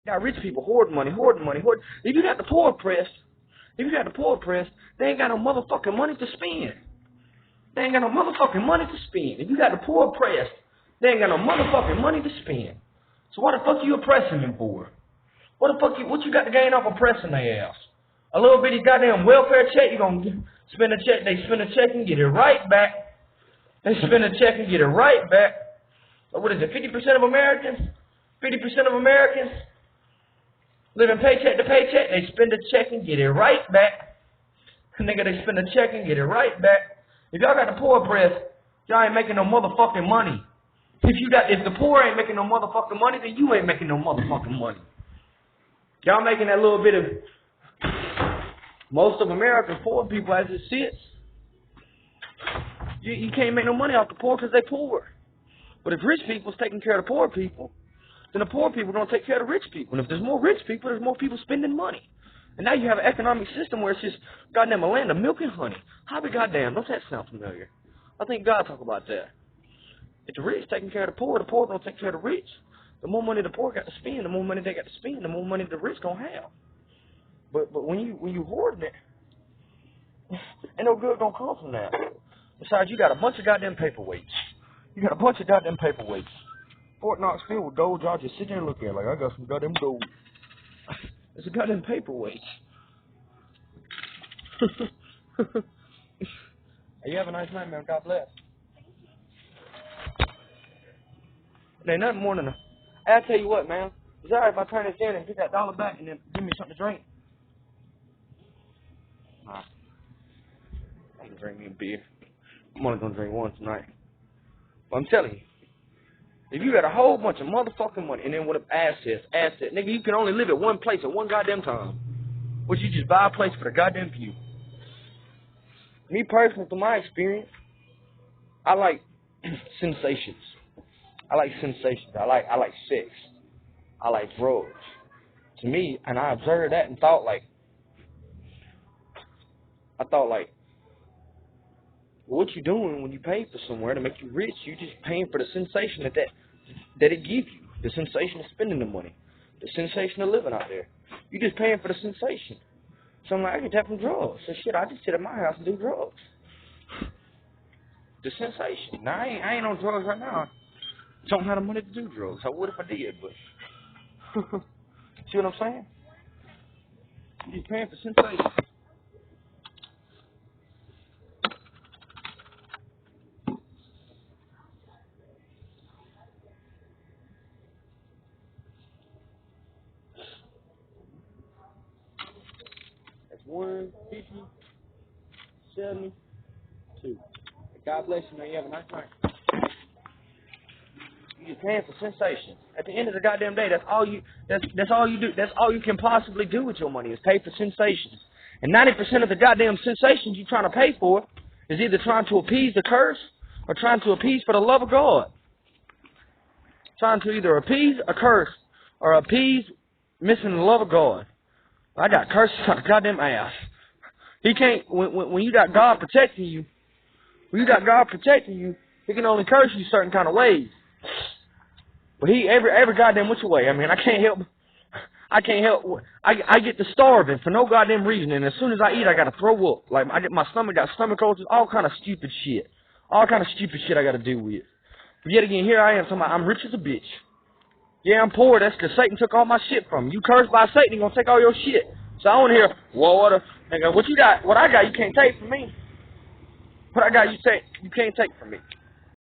You got rich people hoarding money, hoarding money, hoarding. If you got the poor oppressed, they ain't got no motherfucking money to spend. They ain't got no motherfucking money to spend. If you got the poor oppressed, they ain't got no motherfucking money to spend. So why the fuck you oppressing them for? What you got to gain off oppressing their ass? A little bitty goddamn welfare check, you gonna spend a check, they spend a check and get it right back. They spend a check and get it right back. So what is it, 50% of Americans? 50% of Americans living paycheck to paycheck, they spend a check and get it right back. Nigga, they spend a check and get it right back. If y'all got the poor oppressed, y'all ain't making no motherfucking money. If the poor ain't making no motherfucking money, then you ain't making no motherfucking money. Y'all making that little bit of... Most of America's poor people, as it sits, you can't make no money off the poor because they poor. But if rich people's taking care of the poor people, then the poor people don't take care of the rich people. And if there's more rich people, there's more people spending money. And now you have an economic system where it's just goddamn a land of milk and honey. How be goddamn? Don't that sound familiar? I think God talk about that. If the rich taking care of the poor don't take care of the rich. The more money the poor got to spend, the more money they got to spend, the more money the rich gonna have. But when you hoarding it, ain't no good gonna come from that. Besides, you got a bunch of goddamn paperweights. Fort Knox filled with gold, y'all just sit there and look at it like, I got some goddamn gold. It's a goddamn paperweight. Hey, you have a nice night, man. God bless. There ain't nothing more than I'll tell you what, man. It's alright if I turn this in and get that $1 back and then give me something to drink. Nah. I can drink me a beer. I'm only gonna drink one tonight. But I'm telling you, if you got a whole bunch of motherfucking money and then with assets, nigga, you can only live at one place at one goddamn time. Which you just buy a place for the goddamn view. Me personally, from my experience, I like sensations. I like sex. I like drugs. To me, and I observed that and thought like, what you doing when you pay for somewhere to make you rich? You just paying for the sensation that it gives you. The sensation of spending the money. The sensation of living out there. You just paying for the sensation. So I'm like, I can tap from drugs. So shit, I just sit at my house and do drugs. The sensation. Now I ain't on drugs right now. I don't have the money to do drugs. I would if I did, but see what I'm saying? You just paying for sensation. That's 150, 72. God bless you, man. You have a nice night. You just paying for sensation. At the end of the goddamn day, that's all you do. That's all you can possibly do with your money is pay for sensations. And 90% of the goddamn sensations you're trying to pay for is either trying to appease the curse or trying to appease for the love of God. Trying to either appease a curse or appease missing the love of God. I got curses on the goddamn ass. He can't, when you got God protecting you, he can only curse you certain kind of ways. But every goddamn which way. I mean, I can't help. I get to starving for no goddamn reason, and as soon as I eat, I gotta throw up. Like my stomach got stomach ulcers, all kind of stupid shit. I gotta deal with. But yet again, here I am, talking about I'm rich as a bitch. Yeah, I'm poor. That's because Satan took all my shit from me. You cursed by Satan, he gonna take all your shit. So I want to hear, well, nigga, what you got? What I got, you can't take from me. What I got, you can't take from me.